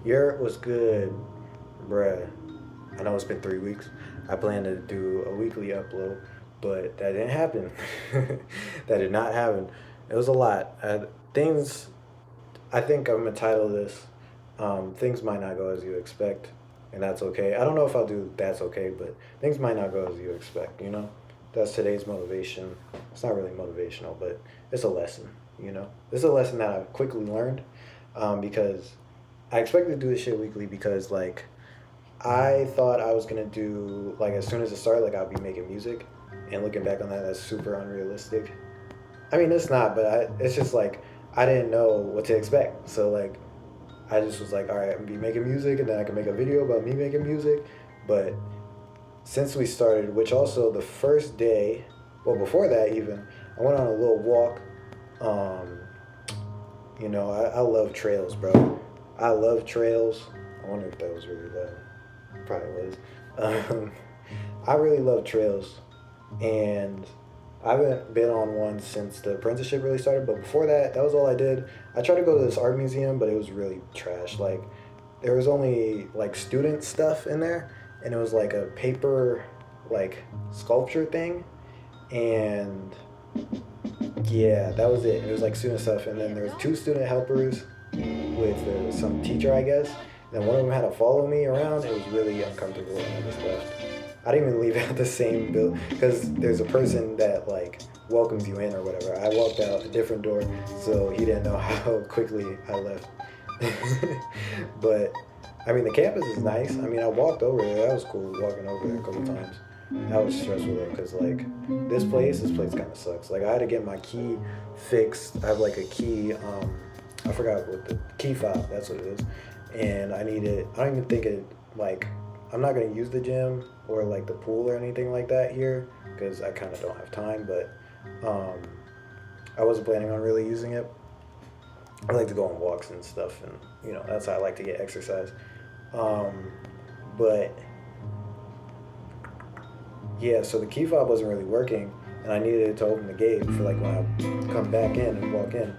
Yurt was good, bruh. I know it's been 3 weeks. I plan to do a weekly upload, but that didn't happen. That did not happen. It was a lot. Things, I think I'm gonna title this, Things Might Not Go As You Expect, and that's okay. I don't know if I'll do That's Okay, but things might not go as you expect, you know? That's today's motivation. It's not really motivational, but it's a lesson, you know? This is a lesson that I've quickly learned because I expected to do this shit weekly because, like, I thought I was gonna do, like, as soon as it started, like, I'd be making music, and looking back on that, that's super unrealistic. I mean, it's not, but it's just like I didn't know what to expect. So like, I just was like, all right, I'm gonna be making music, and then I can make a video about me making music. But since we started, which also the first day, well, before that even, I went on a little walk. Um, I love trails, bro. I love trails. I wonder if that was really loud. Probably was. Um, I really love trails, and I haven't been on one since the apprenticeship really started. But before that, that was all I did. I tried to go to this art museum, but it was really trash. Like, there was only like student stuff in there, and it was like a paper, like, sculpture thing, and yeah, that was it. It was like student stuff, and then there was two student helpers with some teacher, I guess. And one of them had to follow me around. It was really uncomfortable, and I just left. I didn't even leave at the same build because there's a person that like welcomes you in or whatever. I walked out a different door, so he didn't know how quickly I left. But I mean, the campus is nice. I mean, I walked over there. That was cool walking over there a couple times. That was stressful though, cause like this place kind of sucks. Like I had to get my key fixed. I have like a key. I forgot what the key fob. That's what it is. And I need it. I don't even think it like. I'm not gonna use the gym or like the pool or anything like that here, because I kind of don't have time. But um, I wasn't planning on really using it. I like to go on walks and stuff, and that's how I like to get exercise. Um, but yeah, so the key fob wasn't really working, and I needed it to open the gate for like when I come back in and walk in.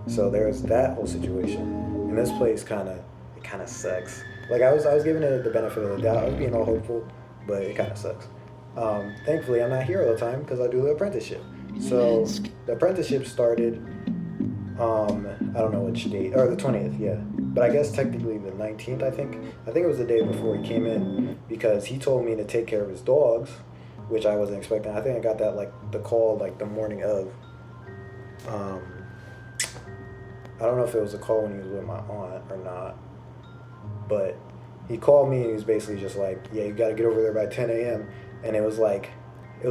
So there was that whole situation, and this place kind of sucks. Like I was giving it the benefit of the doubt. I was being all hopeful, but it kind of sucks. Thankfully, I'm not here all the time because I do the apprenticeship. So the apprenticeship started. I don't know which date, or the 20th, yeah. But I guess technically the 19th. I think it was the day before he came in because he told me to take care of his dogs, which I wasn't expecting. I think I got that like the call like the morning of. Um, I don't know if it was a call when he was with my aunt or not, but he called me and he was basically just like, yeah, you got to get over there by 10 a.m. And it was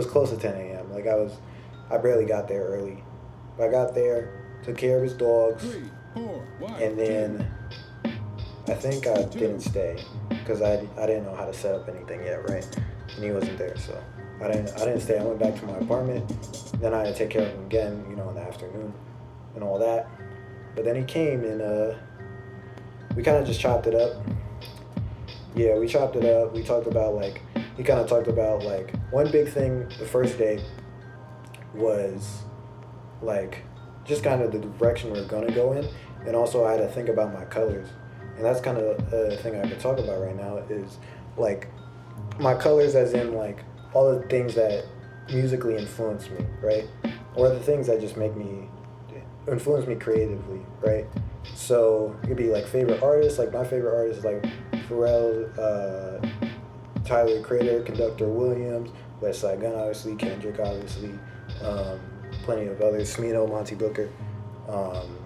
close to 10 a.m. Like I barely got there early. But I got there, took care of his dogs, 3, 4, 1, and then I think I didn't stay because I didn't know how to set up anything yet, right? And he wasn't there, so I didn't stay. I went back to my apartment. Then I had to take care of him again, in the afternoon and all that. But then he came and we kind of just chopped it up. Yeah, we chopped it up. We talked about like he kind of talked about like one big thing the first day was like just kind of the direction we're gonna go in, and also I had to think about my colors, and that's kind of a thing I could talk about right now is like my colors as in like all the things that musically influence me, right, or the things that just make me influence me creatively, right? So it could be like favorite artists, like my favorite artists like Pharrell, Tyler Creator, Conductor Williams, West Side Gun obviously, Kendrick obviously, um, plenty of others, Smino, Monty Booker. Um,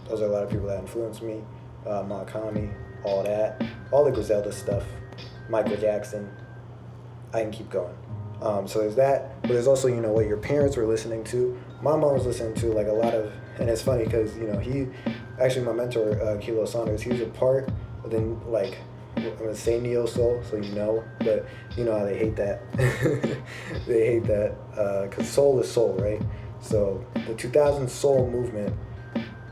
those are a lot of people that influence me. Murakami, all that, all the Griselda stuff, Michael Jackson. I can keep going. So there's that, but there's also what your parents were listening to. My mom was listening to like a lot of, and it's funny because he, actually my mentor Kilo Saunders, he was a part, but then like I'm gonna say neo soul, so but you know how they hate that. They hate that because soul is soul, right? So the 2000s soul movement,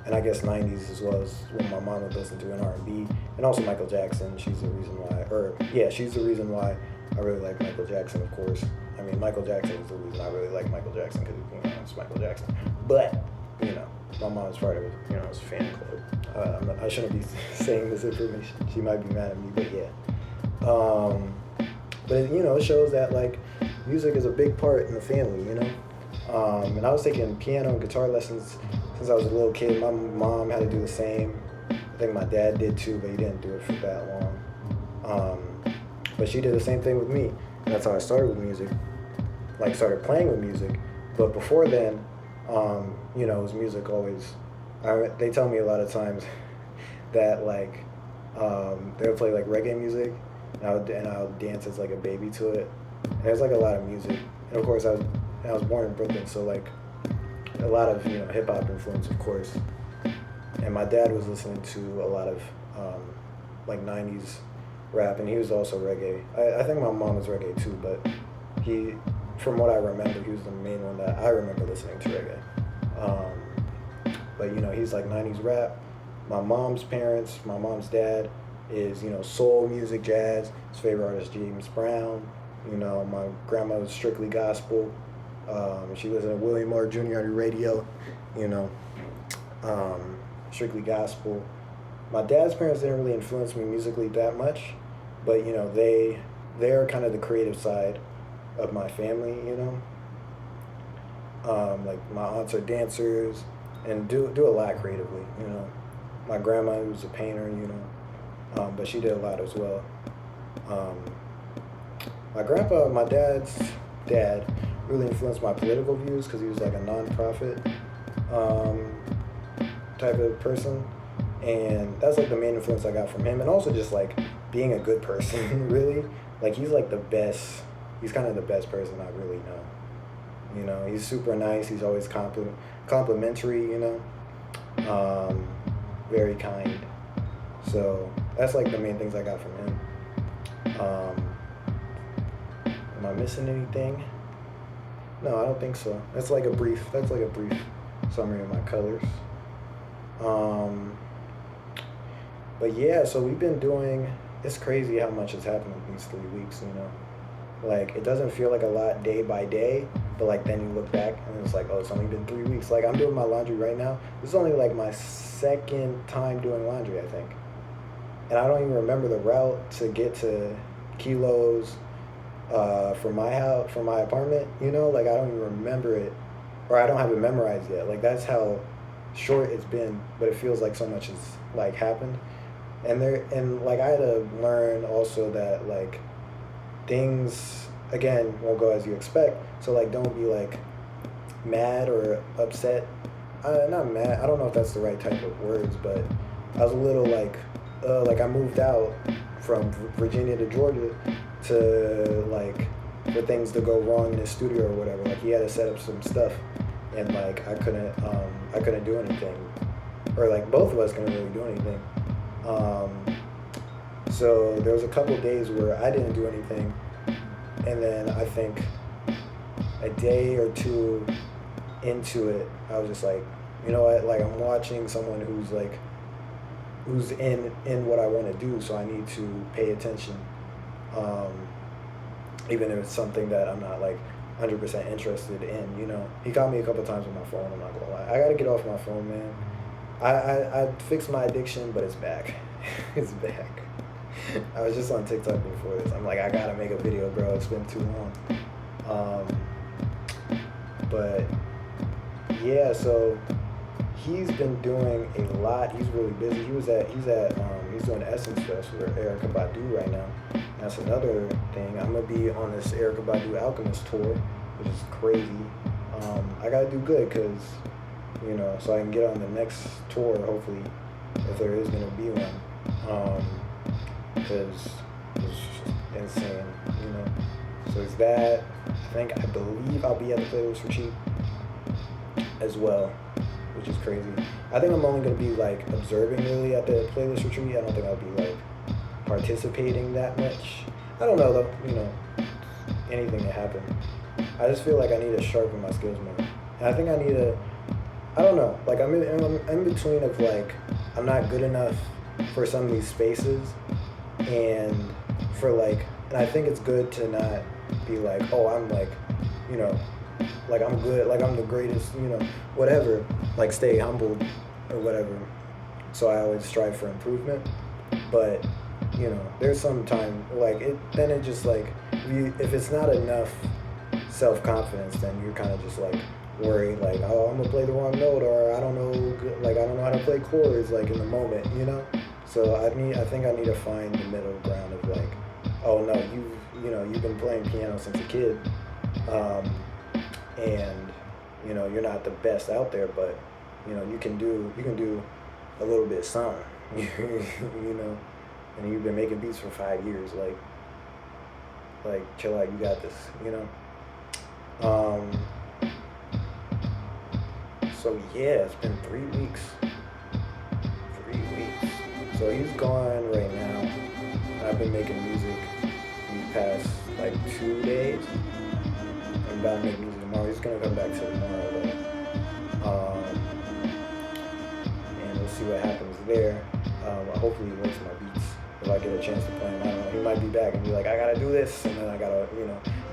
and I guess 90s as well as what my mom would listen to in R&B, and also Michael Jackson. She's the reason why, she's the reason why I really like Michael Jackson, of course. I mean, Michael Jackson is the reason I really like Michael Jackson because it's Michael Jackson. But my mom's part of, it's a fan club. I shouldn't be saying this information. She might be mad at me, but yeah. But it shows that like music is a big part in the family, and I was taking piano and guitar lessons since I was a little kid. My mom had to do the same. I think my dad did too, but he didn't do it for that long. But she did the same thing with me. And that's how I started with music, like started playing with music. But before then, it was music always. They tell me a lot of times that like they would play like reggae music, and I would dance as like a baby to it. And there's like a lot of music, and of course I was born in Brooklyn, so like a lot of hip hop influence, of course. And my dad was listening to a lot of like 90s rap, and he was also reggae. I think my mom was reggae too, but from what I remember, he was the main one that I remember listening to reggae. But he's like 90s rap. My mom's parents, my mom's dad is soul music, jazz. His favorite artist James Brown. My grandma was strictly gospel. She listened to William R. Jr. on the radio. Strictly gospel. My dad's parents didn't really influence me musically that much, but they're kind of the creative side of my family. Like my aunts are dancers and do a lot creatively. My grandma was a painter. But she did a lot as well. My dad's dad really influenced my political views because he was like a nonprofit type of person, and that's like the main influence I got from him. And also just like being a good person, really. Like he's like the best. He's kind of the best person I really know. He's super nice. He's always complimentary. Very kind. So that's like the main things I got from him. Am I missing anything? No, I don't think so. That's like a brief summary of my colors. But yeah, so we've been doing, it's crazy how much has happened in these 3 weeks, Like, it doesn't feel like a lot day by day, but like then you look back and it's like, oh, it's only been 3 weeks. Like, I'm doing my laundry right now. This is only like my second time doing laundry, I think. And I don't even remember the route to get to Kilo's from my house, from my apartment, Like, I don't even remember it, or I don't have it memorized yet. Like, that's how short it's been, but it feels like so much has like happened. And like I had to learn also that like things again won't go as you expect. So like don't be like mad or upset. Not mad. I don't know if that's the right type of words, but I was a little like I moved out from Virginia to Georgia to like for things to go wrong in his studio or whatever. Like he had to set up some stuff, and like I couldn't do anything, or like both of us couldn't really do anything. So there was a couple of days where I didn't do anything, and then I think a day or two into it, I was just like, you know what, like I'm watching someone who's in what I want to do, so I need to pay attention, even if it's something that I'm not like 100% interested in. He caught me a couple times with my phone. I'm not gonna lie, I gotta get off my phone, man. I fixed my addiction, but it's back. It's back. I was just on TikTok before this. I'm like, I gotta make a video, bro. It's been too long. But yeah, so he's been doing a lot. He's really busy. He's doing Essence Fest with Erykah Badu right now. That's another thing. I'm gonna be on this Erykah Badu Alchemist tour, which is crazy. I gotta do good because, so I can get on the next tour, hopefully, if there is gonna be one. Because it's just insane, So it's that. I believe I'll be at the Playlist Retreat as well, which is crazy. I think I'm only gonna be like observing really at the Playlist Retreat. I don't think I'll be like participating that much. I don't know though, anything can happen. I just feel like I need to sharpen my skills more. And I think I need to, I don't know, like I'm in between of like, I'm not good enough for some of these spaces, and I think it's good to not be like, oh, I'm like, like I'm good, like I'm the greatest, whatever. like stay humbled or whatever. So I always strive for improvement. But there's some time like it. Then it just like if it's not enough self confidence, then you're kind of just like worried, like, oh, I'm gonna play the wrong note, or I don't know, like I don't know how to play chords, like in the moment, So I think I need to find the middle ground of like, oh no, you've been playing piano since a kid, and you're not the best out there, but you can do a little bit of song, and you've been making beats for 5 years, like chill out, you got this, So yeah, it's been 3 weeks. 3 weeks. So he's gone right now. I've been making music these past like 2 days. I'm about to make music tomorrow. He's gonna come back tomorrow though. And we'll see what happens there. Hopefully he likes my beats. If I get a chance to play him, I don't know. He might be back and be like, I gotta do this, and then I gotta,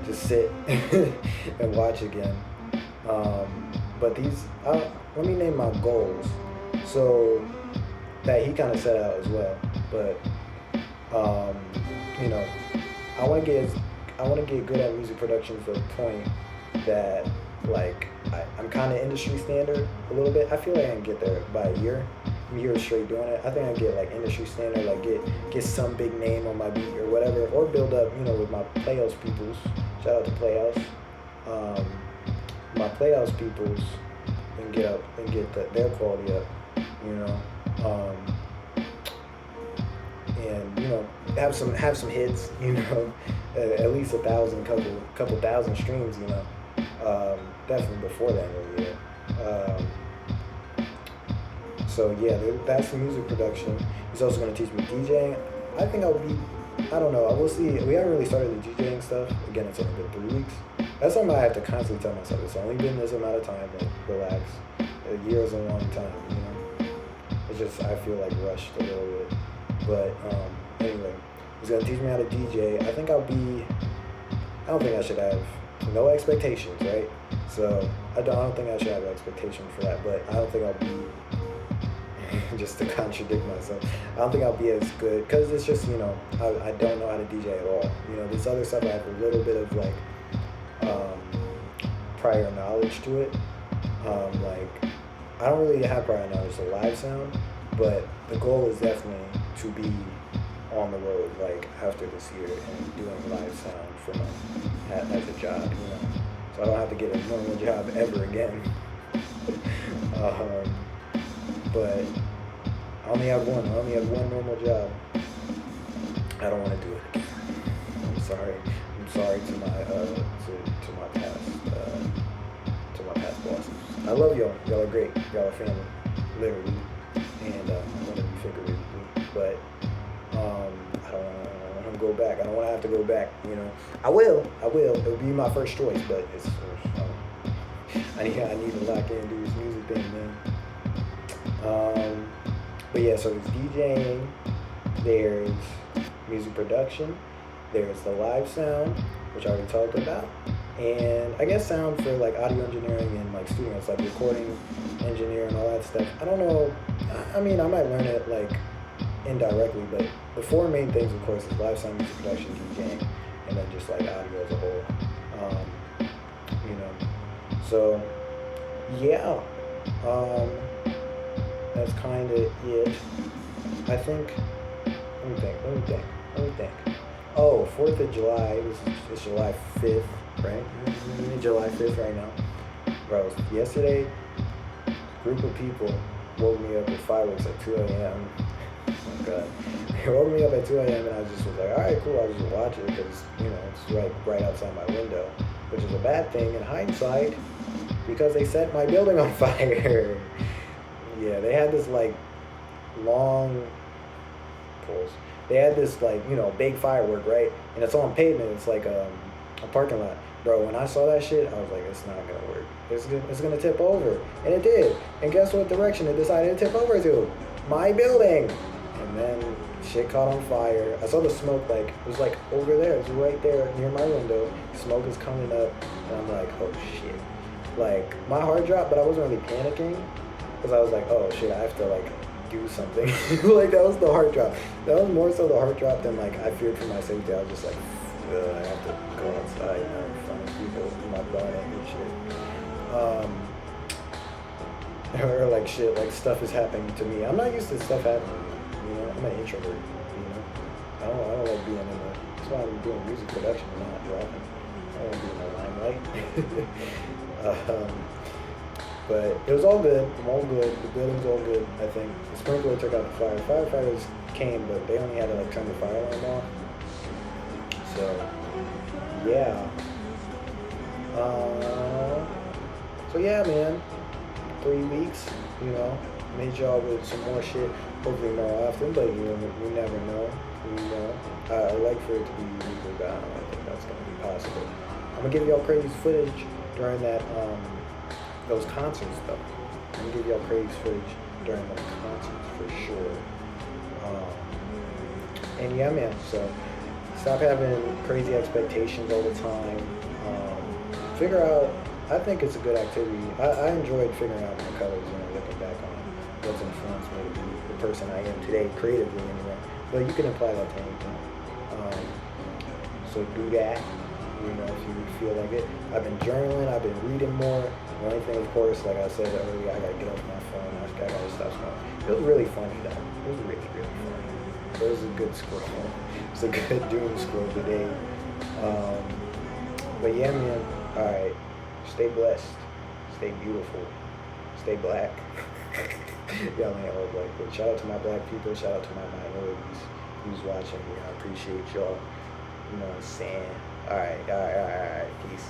just sit and watch again. But these, let me name my goals, so that he kind of set out as well. But I want to get good at music production to the point that like I'm kind of industry standard a little bit. I feel like I can get there by a year straight doing it. I think I can get like industry standard, like get some big name on my beat or whatever, or build up, with my Playhouse peoples. Shout out to Playhouse. My Playhouse peoples, and get their quality up, and have some hits, at least 1,000, couple thousand streams, definitely before the end of the year. So yeah, that's the music production. He's also going to teach me DJing. I think I don't know, we'll see. We haven't really started the DJing stuff. Again, it's only been 3 weeks. That's something I have to constantly tell myself. It's only been this amount of time, like, relax. A year is a long time, It's just, I feel like rushed a little bit. But anyway, he's going to teach me how to DJ. I don't think I should have no expectations, right? So I don't think I should have an expectation for that, but I don't think I'll be, just to contradict myself, I don't think I'll be as good, because it's just, I don't know how to DJ at all. This other stuff I have a little bit of like prior knowledge to it. Like I don't really have prior knowledge of live sound, but the goal is definitely to be on the road, like after this year, and doing live sound from as a job, So I don't have to get a normal job ever again. But I only have one. I only have one normal job. I don't want to do it again. I'm sorry. I'm sorry to my past bosses. I love y'all. Y'all are great. Y'all are family, literally, and I want to be figuratively. But I don't want to go back. I don't want to have to go back. I will. It'll be my first choice, but it's. I need to lock in and do this music thing, man. But yeah, so there's DJing, there's music production, there's the live sound, which I already talked about, and I guess sound for like audio engineering and like studios, like recording engineer and all that stuff. I don't know. I mean, I might learn it like indirectly, but the four main things, of course, is live sound, music production, DJing, and then just like audio as a whole. So yeah. That's kind of it. I think. Let me think. Oh, 4th of July. It's July 5th, right? July 5th right now. Bro, yesterday, a group of people woke me up with fireworks at 2 a.m. Oh my God. They woke me up at 2 a.m. and I just was like, all right, cool. I'll just watch it because, it's right outside my window, which is a bad thing in hindsight because they set my building on fire. Yeah, they had this like long poles. They had this like, big firework, right? And it's on pavement. It's like a parking lot. Bro, when I saw that shit, I was like, it's not gonna work. It's gonna tip over. And it did. And guess what direction it decided to tip over to? My building. And then shit caught on fire. I saw the smoke, like, it was like over there. It was right there near my window. Smoke is coming up. And I'm like, oh shit. Like, my heart dropped, but I wasn't really panicking. because I was like, oh shit, I have to like do something. Like that was the heart drop. That was more so the heart drop than like I feared for my safety. I was just like, I have to go outside, in front of people with my bonnet and shit. Or like shit, like stuff is happening to me. I'm not used to stuff happening. I'm an introvert. I don't like being in the. That's why I'm doing music production, not rapping. I don't want to be in the limelight. But it was all good. I'm all good. The building's all good, I think. The sprinkler took out the fire. Firefighters came, but they only had to like turn the fire alarm off. So, yeah. So yeah, man. 3 weeks, made y'all with some more shit. Hopefully more often, but you never know. I like for it to be weekly, but I don't think that's gonna be possible. I'm gonna give y'all crazy footage during that those concerts though. I'm gonna give y'all crazy footage during those concerts for sure. And yeah, man. So stop having crazy expectations all the time. Figure out. I think it's a good activity. I enjoyed figuring out my colors, looking back on what's influenced me to be the person I am today, creatively anyway. But you can apply that to anything. So do that, if you feel like it. I've been journaling, I've been reading more. The only thing, of course, like I said earlier, I gotta get off my phone. I gotta stop smoking. It was really funny though. It was really, really funny. It was a good scroll. It was a good doom scroll today. But yeah, man. All right. Stay blessed. Stay beautiful. Stay black. Y'all ain't all black, but shout out to my black people. Shout out to my minorities who's watching me. I appreciate y'all. You know what I'm saying? All right. Peace.